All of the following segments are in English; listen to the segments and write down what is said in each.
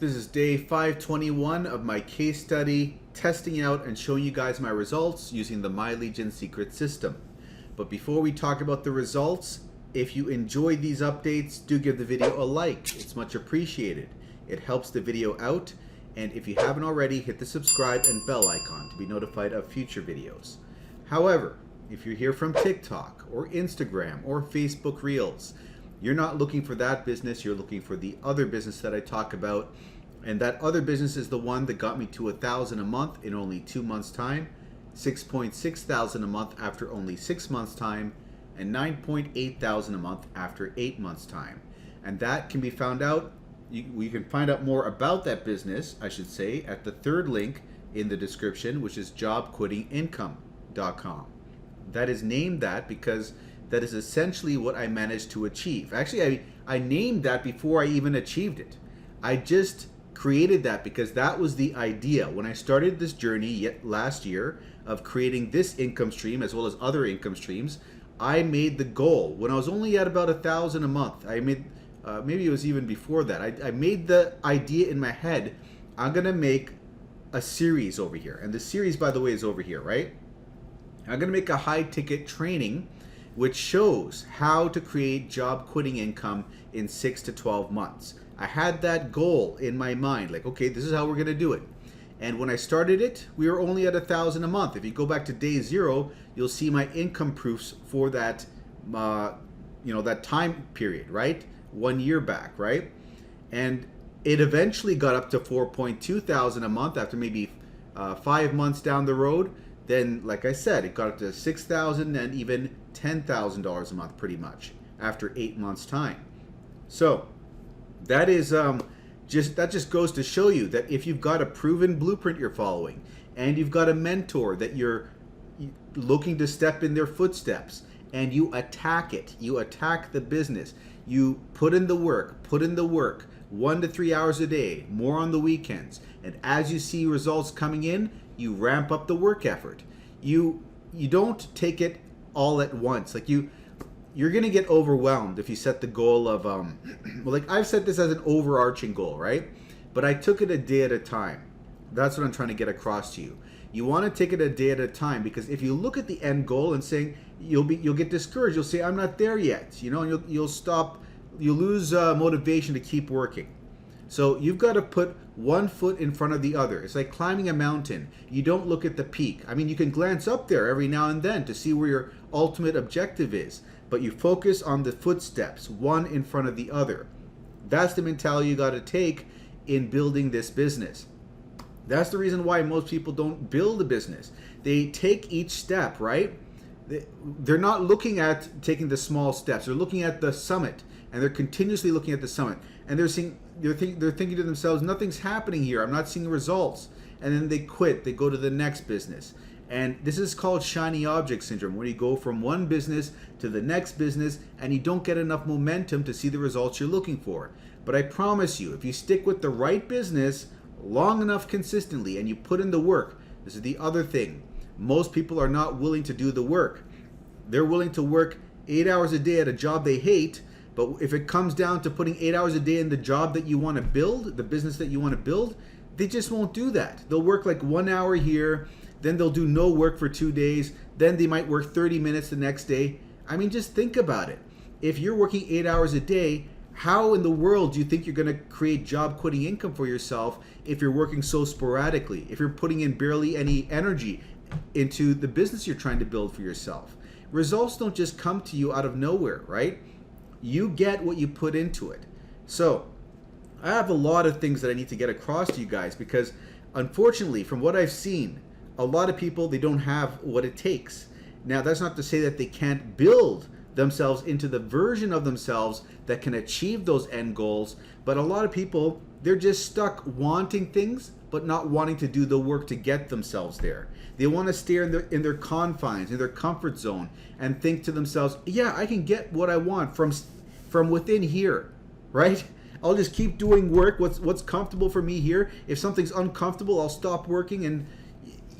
This is day 521 of my case study, testing out and showing you guys my results using the My Legion secret system. But before we talk about the results, if you enjoy these updates, do give the video a like. It's much appreciated. It helps the video out. And if you haven't already, hit the subscribe and bell icon to be notified of future videos. However, if you're here from TikTok or Instagram or Facebook Reels, you're not looking for that business, you're looking for the other business that I talk about. And that other business is the one that got me to $1,000 a month in only 2 months' time, 6.6 thousand a month after only 6 months' time, and 9.8 thousand a month after 8 months' time. And that can be found out, you can find out more about that business, I should say, at the third link in the description, which is jobquittingincome.com. That is named that because that is essentially what I managed to achieve. Actually, I named that before I even achieved it. I just created that because that was the idea. When I started this journey last year of creating this income stream as well as other income streams, I made the goal. When I was only at about $1,000 a month, I made, maybe it was even before that, I made the idea in my head, I'm gonna make a series over here. And the series, by the way, is over here, right? I'm gonna make a high ticket training which shows how to create job quitting income in 6 to 12 months. I had that goal in my mind, like, okay, this is how we're gonna do it. And when I started it, we were only at $1,000 a month. If you go back to day 0, you'll see my income proofs for that, that time period, right? 1 year back, right? And it eventually got up to 4.2 thousand a month after maybe 5 months down the road. Then, like I said, it got up to $6,000 and even $10,000 a month pretty much after 8 months' time. So that is just goes to show you that if you've got a proven blueprint you're following and you've got a mentor that you're looking to step in their footsteps and you attack it, you attack the business, you put in the work 1 to 3 hours a day, more on the weekends, and as you see results coming in, you ramp up the work effort. You don't take it all at once. Like you're gonna get overwhelmed if you set the goal of well, like I've set this as an overarching goal, right? But I took it a day at a time. That's what I'm trying to get across to you. You want to take it a day at a time, because if you look at the end goal and saying you'll get discouraged, you'll say I'm not there yet, and you'll stop, you'll lose motivation to keep working. So you've got to put one foot in front of the other. It's like climbing a mountain. You don't look at the peak. I mean, you can glance up there every now and then to see where your ultimate objective is, but you focus on the footsteps, one in front of the other. That's the mentality you got to take in building this business. That's the reason why most people don't build a business. They take each step, right? They're not looking at taking the small steps. They're looking at the summit, and they're continuously looking at the summit. And they're thinking to themselves, nothing's happening here. I'm not seeing results. And then they quit. They go to the next business. And this is called shiny object syndrome, where you go from one business to the next business and you don't get enough momentum to see the results you're looking for. But I promise you, if you stick with the right business long enough consistently and you put in the work, this is the other thing. Most people are not willing to do the work. They're willing to work 8 hours a day at a job they hate, but if it comes down to putting 8 hours a day in the job that you want to build, the business that you want to build, they just won't do that. They'll work like 1 hour here, then they'll do no work for 2 days, then they might work 30 minutes the next day. I mean, just think about it. If you're working 8 hours a day, how in the world do you think you're going to create job quitting income for yourself if you're working so sporadically, if you're putting in barely any energy into the business you're trying to build for yourself? Results don't just come to you out of nowhere, right? You get what you put into it. So I have a lot of things that I need to get across to you guys, because unfortunately, from what I've seen, a lot of people, they don't have what it takes. Now, that's not to say that they can't build themselves into the version of themselves that can achieve those end goals, but a lot of people, they're just stuck wanting things but not wanting to do the work to get themselves there. They want to stay in their confines, in their comfort zone, and think to themselves, yeah, I can get what I want from within here, right? I'll just keep doing work, what's comfortable for me here. If something's uncomfortable, I'll stop working. And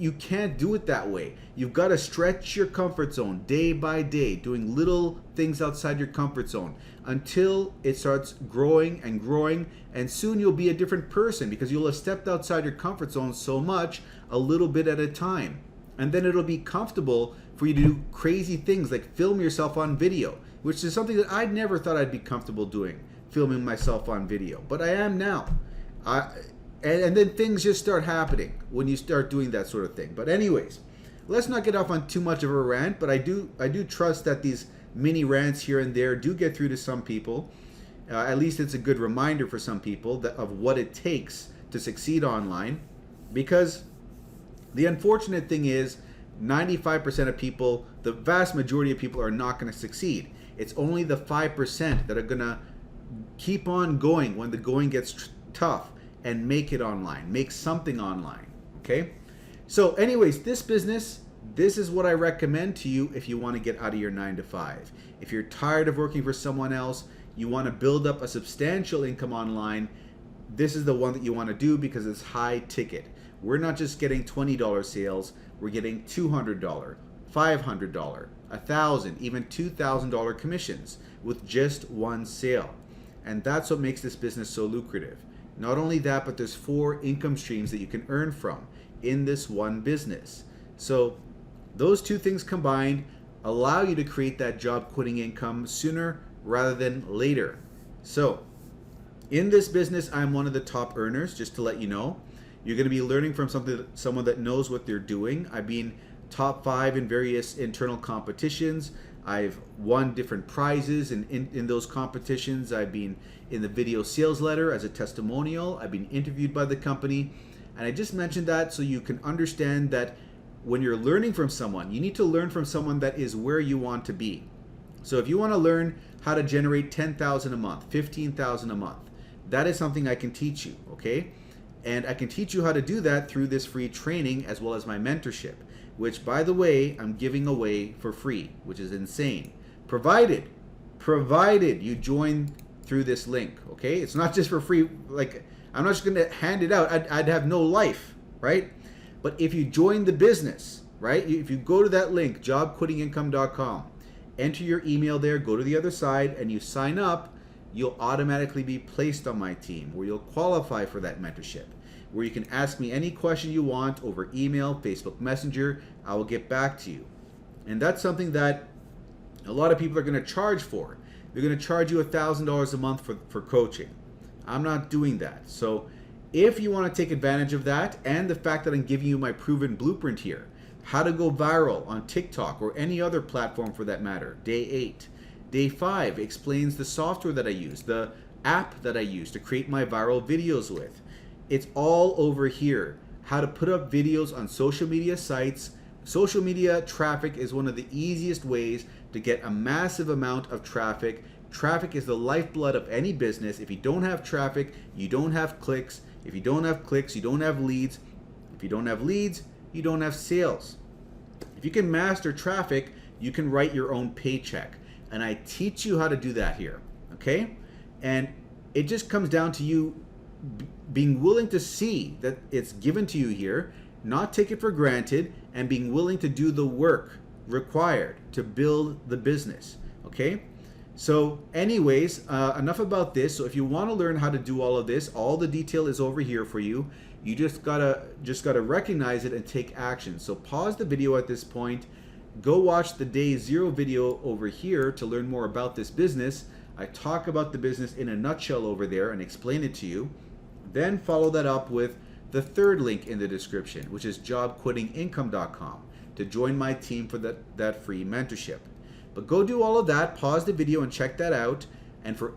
you can't do it that way. You've got to stretch your comfort zone day by day, doing little things outside your comfort zone until it starts growing and growing, and soon you'll be a different person because you'll have stepped outside your comfort zone so much, a little bit at a time. And then it'll be comfortable for you to do crazy things like film yourself on video, which is something that I never thought I'd be comfortable doing, filming myself on video, but I am now. And then things just start happening when you start doing that sort of thing. But anyways, let's not get off on too much of a rant, but I do trust that these mini rants here and there do get through to some people. At least it's a good reminder for some people of what it takes to succeed online, because the unfortunate thing is 95% of people, the vast majority of people, are not going to succeed. It's only the 5% that are going to keep on going when the going gets tough and make it online, make something online, okay? So anyways, this business, this is what I recommend to you if you want to get out of your 9 to 5. If you're tired of working for someone else, you want to build up a substantial income online, this is the one that you want to do because it's high ticket. We're not just getting $20 sales, we're getting $200, $500, $1,000, even $2,000 commissions with just one sale. And that's what makes this business so lucrative. Not only that, but there's 4 income streams that you can earn from in this one business. So those 2 things combined allow you to create that job quitting income sooner rather than later. So in this business, I'm one of the top earners, just to let you know. You're going to be learning from someone that knows what they're doing. I've been top 5 in various internal competitions. I've won different prizes in those competitions. I've been in the video sales letter as a testimonial. I've been interviewed by the company. And I just mentioned that so you can understand that when you're learning from someone, you need to learn from someone that is where you want to be. So if you want to learn how to generate $10,000 a month, $15,000 a month, that is something I can teach you, okay? And I can teach you how to do that through this free training as well as my mentorship, which, by the way, I'm giving away for free, which is insane. Provided you join through this link, okay? It's not just for free. Like, I'm not just going to hand it out. I'd have no life, right? But if you join the business, right? If you go to that link, jobquittingincome.com, enter your email there, go to the other side, and you sign up, you'll automatically be placed on my team where you'll qualify for that mentorship, where you can ask me any question you want over email, Facebook Messenger. I will get back to you. And that's something that a lot of people are going to charge for. They're going to charge you $1,000 a month for coaching. I'm not doing that. So if you want to take advantage of that and the fact that I'm giving you my proven blueprint here, how to go viral on TikTok or any other platform for that matter, day 8. Day 5 explains the software that I use, the app that I use to create my viral videos with. It's all over here. How to put up videos on social media sites. Social media traffic is one of the easiest ways to get a massive amount of traffic. Traffic is the lifeblood of any business. If you don't have traffic, you don't have clicks. If you don't have clicks, you don't have leads. If you don't have leads, you don't have sales. If you can master traffic, you can write your own paycheck. And I teach you how to do that here, okay? And it just comes down to you being willing to see that it's given to you here, not take it for granted, and being willing to do the work required to build the business, okay? So anyways, enough about this. So if you want to learn how to do all of this, all the detail is over here for you. You just gotta recognize it and take action. So pause the video at this point. Go watch the day 0 video over here to learn more about this business. I talk about the business in a nutshell over there and explain it to you. Then follow that up with the 3rd link in the description, which is jobquittingincome.com, to join my team for that free mentorship. But go do all of that, pause the video and check that out. And for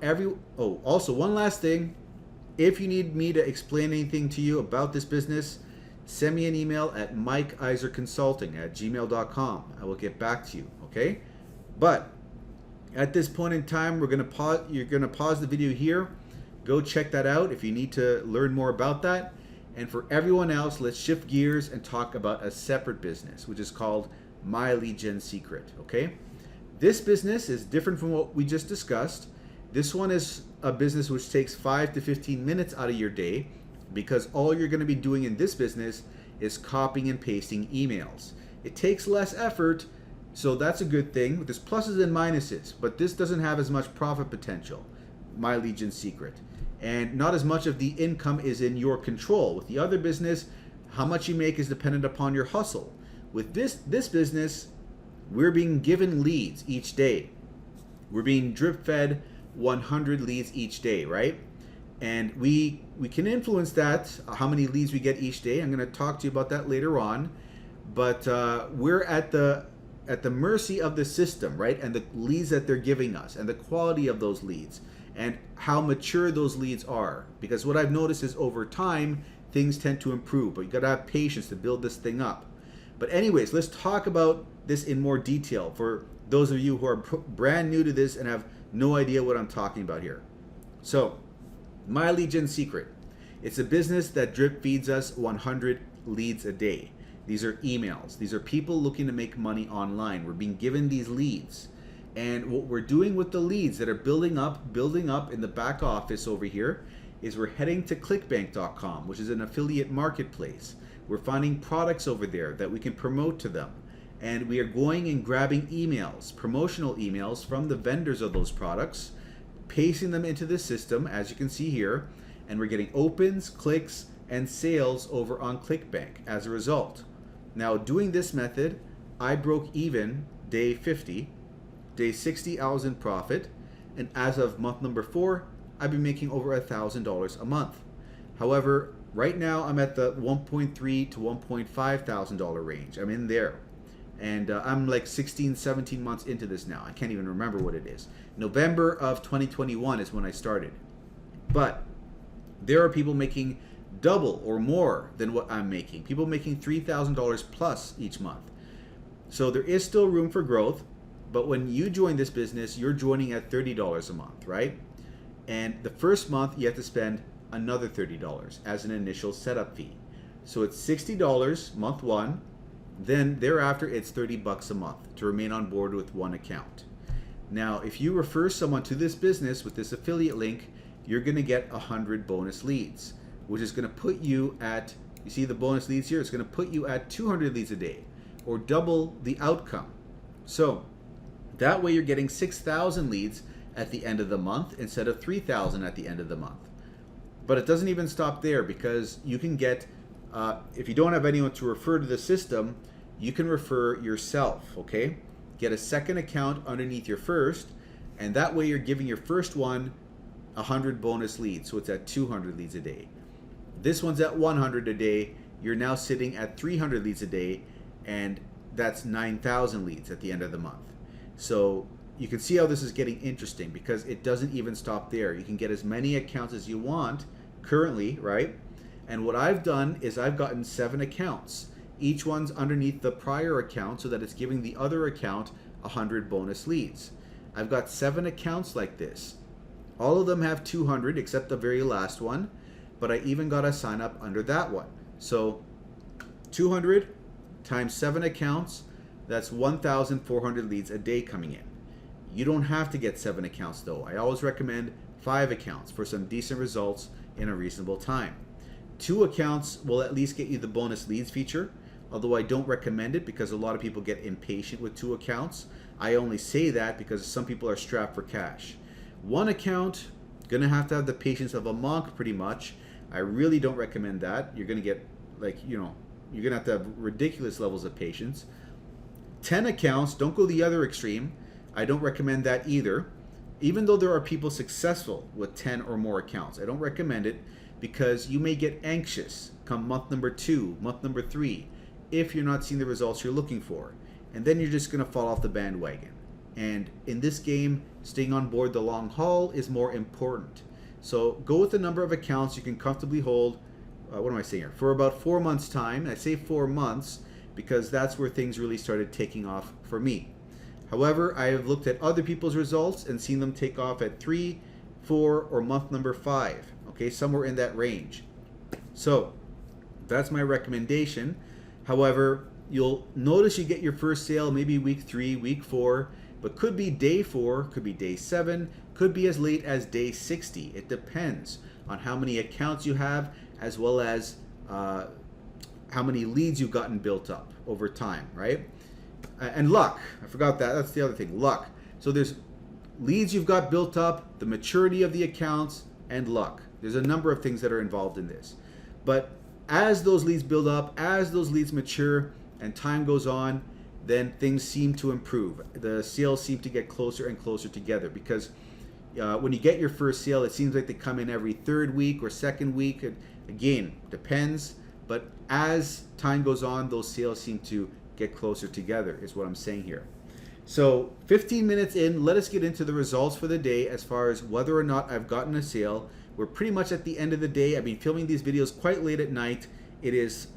also one last thing, if you need me to explain anything to you about this business, send me an email at mikeiserconsulting@gmail.com. I will get back to you, okay? But at this point in time, you're gonna pause the video here. Go check that out if you need to learn more about that. And for everyone else, let's shift gears and talk about a separate business, which is called My Lead Gen Secret, okay? This business is different from what we just discussed. This one is a business which takes 5 to 15 minutes out of your day, because all you're going to be doing in this business is copying and pasting emails. It takes less effort, so that's a good thing. There's pluses and minuses, but this doesn't have as much profit potential, My Legion Secret. And not as much of the income is in your control. With the other business, how much you make is dependent upon your hustle. With this business, we're being given leads each day. We're being drip fed 100 leads each day, right? And we can influence that, how many leads we get each day. I'm going to talk to you about that later on. But we're at the mercy of the system, right? And the leads that they're giving us and the quality of those leads and how mature those leads are. Because what I've noticed is over time, things tend to improve, but you got to have patience to build this thing up. But anyways, let's talk about this in more detail for those of you who are brand new to this and have no idea what I'm talking about here. So, My Legion Secret. It's a business that drip feeds us 100 leads a day. These are emails. These are people looking to make money online. We're being given these leads. And what we're doing with the leads that are building up in the back office over here is we're heading to Clickbank.com, which is an affiliate marketplace. We're finding products over there that we can promote to them. And we are going and grabbing emails, promotional emails from the vendors of those products, pasting them into the system, as you can see here, and we're getting opens, clicks, and sales over on Clickbank as a result. Now, doing this method, I broke even day 50, day 60 I was in profit, and as of month number 4, I've been making over $1,000 a month. However, right now I'm at the $1.3 to $1.5 thousand range. I'm in there. And I'm like 16, 17 months into this now. I can't even remember what it is. November of 2021 is when I started. But there are people making double or more than what I'm making. People making $3,000 plus each month. So there is still room for growth. But when you join this business, you're joining at $30 a month, right? And the first month you have to spend another $30 as an initial setup fee. So it's $60 month 1. Then thereafter it's $30 a month to remain on board with one account. Now, if you refer someone to this business with this affiliate link, you're going to get 100 bonus leads, which is going to put you at, you see the bonus leads here, it's going to put you at 200 leads a day or double the outcome. So that way you're getting 6,000 leads at the end of the month instead of 3,000 at the end of the month. But it doesn't even stop there, because you can get, if you don't have anyone to refer to the system, you can refer yourself, okay? Get a second account underneath your first, and that way you're giving your first one 100 bonus leads, so it's at 200 leads a day. This one's at 100 a day. You're now sitting at 300 leads a day, and that's 9,000 leads at the end of the month. So you can see how this is getting interesting, because it doesn't even stop there. You can get as many accounts as you want currently, right? And what I've done is I've gotten 7 accounts. Each one's underneath the prior account so that it's giving the other account 100 bonus leads. I've got 7 accounts like this. All of them have 200 except the very last one, but I even got a sign up under that one. So 200 times 7 accounts, that's 1,400 leads a day coming in. You don't have to get 7 accounts though. I always recommend 5 accounts for some decent results in a reasonable time. 2 accounts will at least get you the bonus leads feature, although I don't recommend it because a lot of people get impatient with 2 accounts. I only say that because some people are strapped for cash. 1 account, gonna have to have the patience of a monk pretty much. I really don't recommend that. You're gonna get you're gonna have to have ridiculous levels of patience. 10 accounts, don't go the other extreme. I don't recommend that either. Even though there are people successful with 10 or more accounts, I don't recommend it because you may get anxious come month number 2, month number 3, if you're not seeing the results you're looking for. And then you're just gonna fall off the bandwagon. And in this game, staying on board the long haul is more important. So go with the number of accounts you can comfortably hold, what am I saying here, for about 4 months time. I say 4 months because that's where things really started taking off for me. However, I have looked at other people's results and seen them take off at 3, 4, or month number 5. Okay, somewhere in that range. So that's my recommendation. However, you'll notice you get your first sale maybe week 3, week 4, but could be day 4, could be day 7, could be as late as day 60. It depends on how many accounts you have, as well as how many leads you've gotten built up over time, right? And luck. I forgot that. That's the other thing, luck. So there's leads you've got built up, the maturity of the accounts, and luck. There's a number of things that are involved in this. But as those leads build up, as those leads mature, and time goes on, then things seem to improve. The sales seem to get closer and closer together, because when you get your first sale, it seems like they come in every third week or second week. It, again, depends. But as time goes on, those sales seem to get closer together, is what I'm saying here. So 15 minutes in, let us get into the results for the day as far as whether or not I've gotten a sale. We're pretty much at the end of the day. I've been filming these videos quite late at night. It is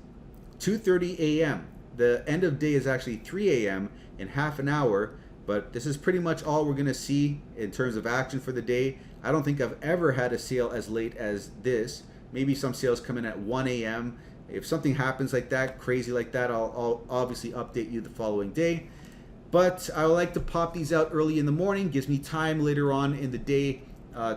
2:30 a.m. The end of day is actually 3 a.m. in half an hour, but this is pretty much all we're going to see in terms of action for the day. I don't think I've ever had a sale as late as this. Maybe some sales come in at 1 a.m. If something happens like that, crazy like that, I'll obviously update you the following day. But I like to pop these out early in the morning. Gives me time later on in the day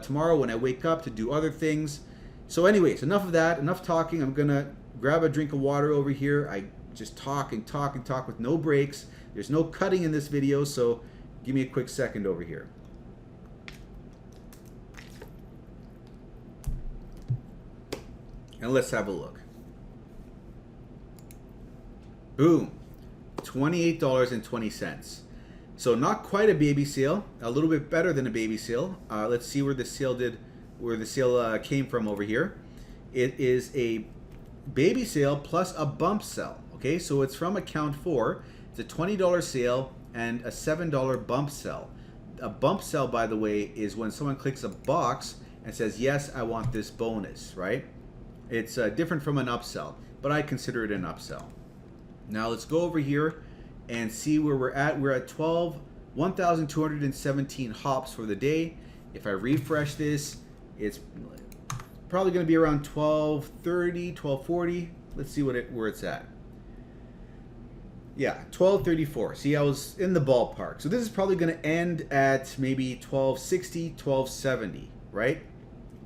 tomorrow when I wake up to do other things. So anyways, enough of that, enough talking. I'm going to grab a drink of water over here. I just talk and talk and talk with no breaks. There's no cutting in this video, so give me a quick second over here. And let's have a look. Boom. $28.20. So not quite a baby sale, a little bit better than a baby sale. Let's see where the sale came from over here. It is a baby sale plus a bump sell. Okay, so it's from account 4. It's a $20 sale and a $7 bump sell. A bump sell, by the way, is when someone clicks a box and says, yes, I want this bonus, right? It's different from an upsell, but I consider it an upsell. Now let's go over here and see where we're at. We're at 1,217 hops for the day. If I refresh this, it's probably going to be around 1230, 1240. Let's see where it's at. Yeah, 1234. See, I was in the ballpark. So this is probably going to end at maybe 1260, 1270, right?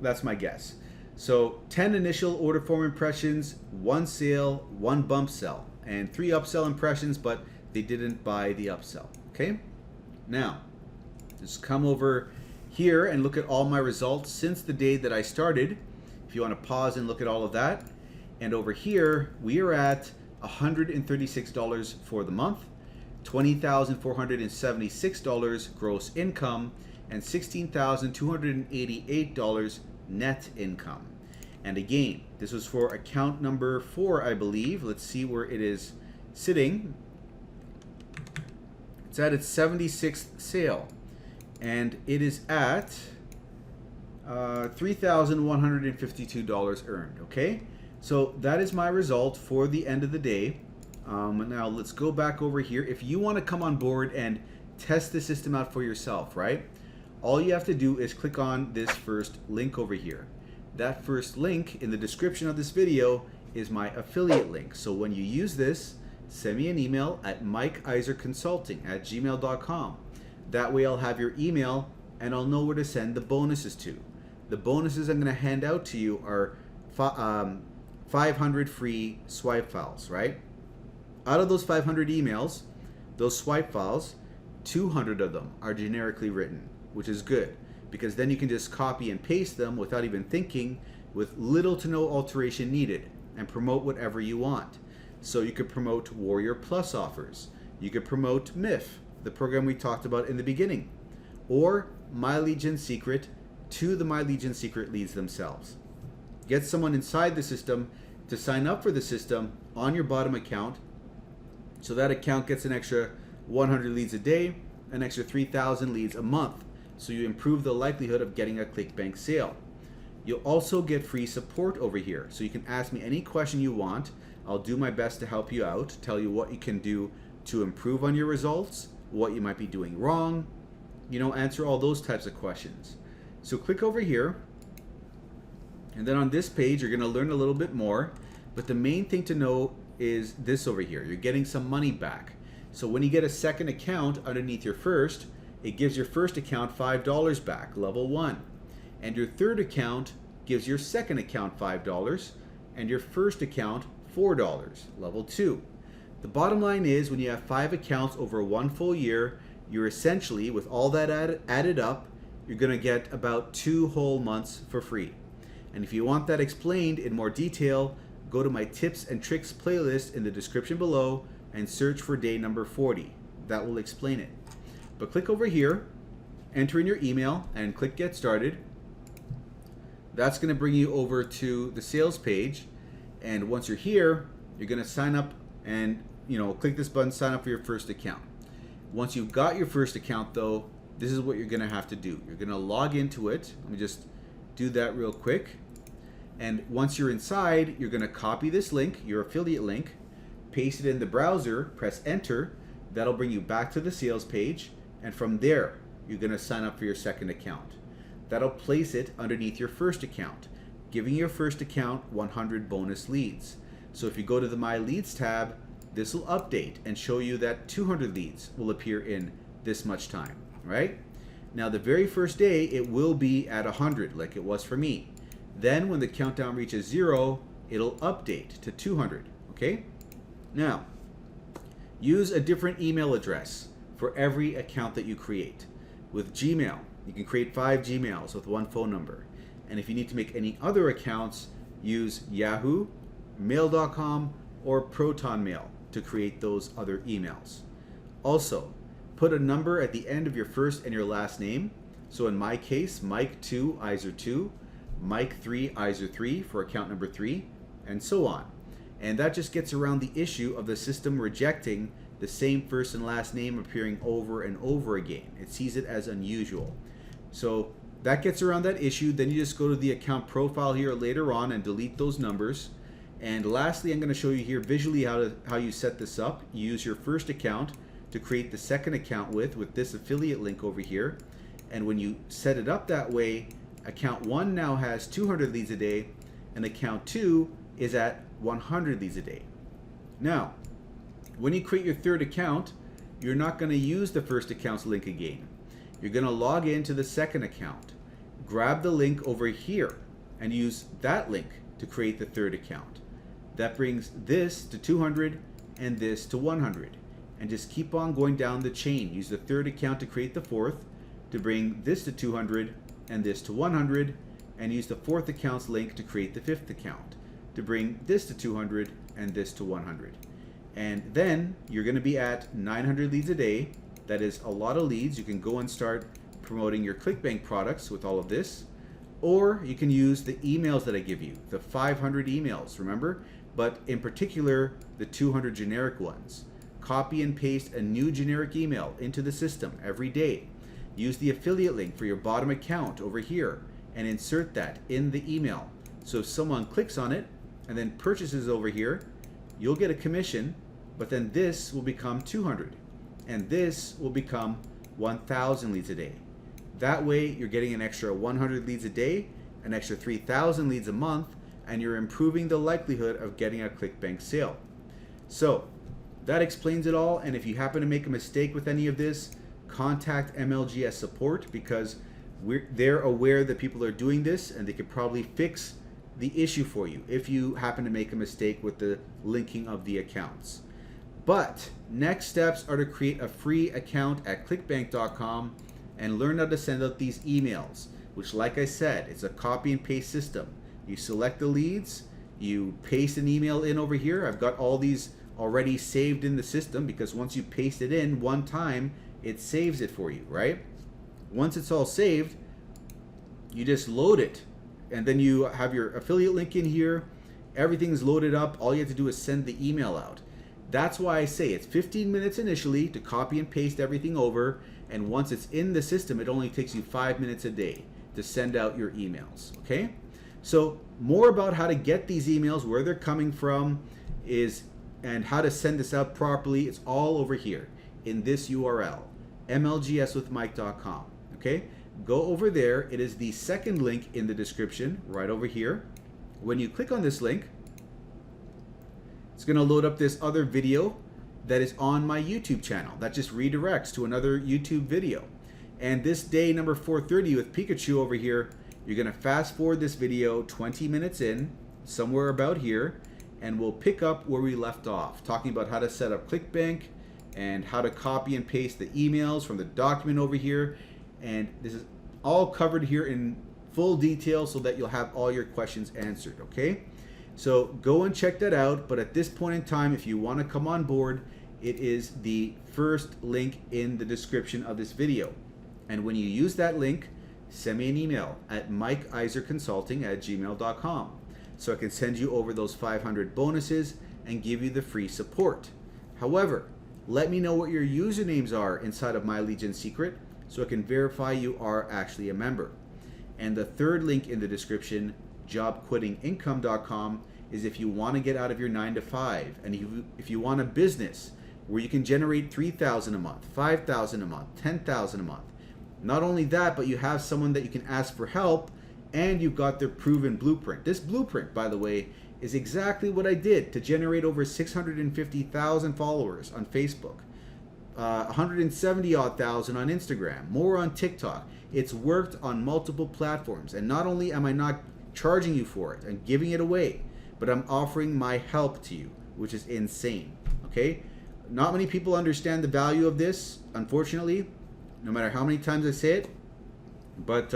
That's my guess. So 10 initial order form impressions, 1 sale, 1 bump sell, and 3 upsell impressions, but they didn't buy the upsell. Okay? Now, just come over here and look at all my results since the day that I started. If you want to pause and look at all of that. And over here, we are at $136 for the month, $20,476 gross income, and $16,288 net income. And again, this was for account number 4, I believe. Let's see where it is sitting. It's at its 76th sale, and it is at $3,152 earned. Okay, so that is my result for the end of the day. Now let's go back over here. If you want to come on board and test the system out for yourself, right? All you have to do is click on this first link over here. That first link in the description of this video is my affiliate link. So when you use this, send me an email at mikeiserconsulting@gmail.com. That way I'll have your email and I'll know where to send the bonuses to. The bonuses I'm going to hand out to you are 500 free swipe files, right? Out of those 500 emails, those swipe files, 200 of them are generically written, which is good, because then you can just copy and paste them without even thinking, with little to no alteration needed, and promote whatever you want. So you could promote Warrior Plus offers. You could promote MIF, the program we talked about in the beginning, or My Legion Secret to the My Legion Secret leads themselves. Get someone inside the system to sign up for the system on your bottom account, so that account gets an extra 100 leads a day, an extra 3,000 leads a month. So you improve the likelihood of getting a Clickbank sale. You'll also get free support over here. So you can ask me any question you want. I'll do my best to help you out, tell you what you can do to improve on your results, what you might be doing wrong, answer all those types of questions. So click over here, and then on this page, you're gonna learn a little bit more, but the main thing to know is this over here. You're getting some money back. So when you get a second account underneath your first, it gives your first account $5 back, level 1. And your third account gives your second account $5, and your first account $4. Level 2. The bottom line is when you have 5 accounts over 1 full year, you're essentially, with all that added up, you're going to get about 2 whole months for free. And if you want that explained in more detail, go to my tips and tricks playlist in the description below and search for day number 40. That will explain it. But click over here, enter in your email, and click Get Started. That's going to bring you over to the sales page. And once you're here, you're going to sign up and click this button, sign up for your first account. Once you've got your first account though, this is what you're going to have to do. You're going to log into it. Let me just do that real quick. And once you're inside, you're going to copy this link, your affiliate link, paste it in the browser, press enter. That'll bring you back to the sales page. And from there, you're going to sign up for your second account. That'll place it underneath your first account, giving your first account 100 bonus leads. So if you go to the My Leads tab, this will update and show you that 200 leads will appear in this much time, right? Now the very first day, it will be at 100 like it was for me. Then when the countdown reaches 0, it'll update to 200, okay? Now, use a different email address for every account that you create. With Gmail, you can create 5 Gmails with 1 phone number. And if you need to make any other accounts, use Yahoo, Mail.com, or Proton Mail to create those other emails. Also, put a number at the end of your first and your last name. So in my case, Mike2, Iser2, Mike3, Iser3 for account number 3, and so on. And that just gets around the issue of the system rejecting the same first and last name appearing over and over again. It sees it as unusual. So that gets around that issue. Then you just go to the account profile here later on and delete those numbers. And lastly, I'm going to show you here visually how you set this up. You use your first account to create the second account with this affiliate link over here. And when you set it up that way, account 1 now has 200 leads a day, and account 2 is at 100 leads a day. Now, when you create your third account, you're not going to use the first account's link again. You're going to log into the second account, grab the link over here, and use that link to create the third account. That brings this to 200 and this to 100. And just keep on going down the chain. Use the third account to create the fourth, to bring this to 200 and this to 100, and use the fourth account's link to create the fifth account, to bring this to 200 and this to 100. And then you're going to be at 900 leads a day. That is a lot of leads. You can go and start promoting your Clickbank products with all of this, or you can use the emails that I give you, the 500 emails, remember? But in particular, the 200 generic ones. Copy and paste a new generic email into the system every day. Use the affiliate link for your bottom account over here and insert that in the email. So if someone clicks on it and then purchases over here, you'll get a commission, but then this will become 200 and this will become 1,000 leads a day. That way you're getting an extra 100 leads a day, an extra 3,000 leads a month, and you're improving the likelihood of getting a Clickbank sale. So that explains it all. And if you happen to make a mistake with any of this, contact MLGS support, because they're aware that people are doing this and they could probably fix the issue for you if you happen to make a mistake with the linking of the accounts. But next steps are to create a free account at clickbank.com and learn how to send out these emails, which, like I said, it's a copy and paste system. You select the leads, you paste an email in over here. I've got all these already saved in the system because once you paste it in one time, it saves it for you, right? Once it's all saved, you just load it, and then you have your affiliate link in here. Everything's loaded up. All you have to do is send the email out. That's why I say it's 15 minutes initially to copy and paste everything over, and once it's in the system, it only takes you 5 minutes a day to send out your emails, okay? So more about how to get these emails, where they're coming from, and how to send this out properly, it's all over here in this URL, mlgswithmike.com, okay? Go over there. It is the second link in the description right over here. When you click on this link, it's going to load up this other video that is on my YouTube channel. That just redirects to another YouTube video. And this day number 430 with Pikachu over here, you're going to fast forward this video 20 minutes in, somewhere about here, and we'll pick up where we left off, talking about how to set up Clickbank and how to copy and paste the emails from the document over here. And this is all covered here in full detail so that you'll have all your questions answered, okay? So go and check that out. But at this point in time, if you want to come on board, it is the first link in the description of this video. And when you use that link, send me an email at mikeiserconsulting@gmail.com so I can send you over those 500 bonuses and give you the free support. However, let me know what your usernames are inside of My Lead Gen Secret so I can verify you are actually a member. And the third link in the description, jobquittingincome.com, is if you want to get out of your 9-to-5 and if you want a business where you can generate $3,000 a month, $5,000 a month, $10,000 a month. Not only that, but you have someone that you can ask for help and you've got their proven blueprint. This blueprint, by the way, is exactly what I did to generate over 650,000 followers on Facebook, 170-odd thousand on Instagram, more on TikTok. It's worked on multiple platforms. And not only am I not charging you for it and giving it away, but I'm offering my help to you, which is insane, okay? Not many people understand the value of this, unfortunately, no matter how many times I say it. But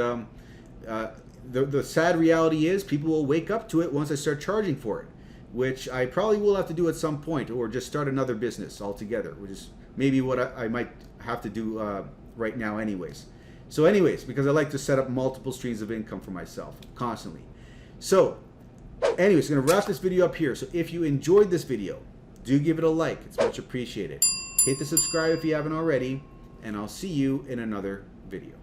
the sad reality is people will wake up to it once I start charging for it, which I probably will have to do at some point, or just start another business altogether, which is maybe what I might have to do right now anyways. So anyways, because I like to set up multiple streams of income for myself constantly. So anyways, I'm going to wrap this video up here. So if you enjoyed this video, do give it a like. It's much appreciated. Hit the subscribe if you haven't already, and I'll see you in another video.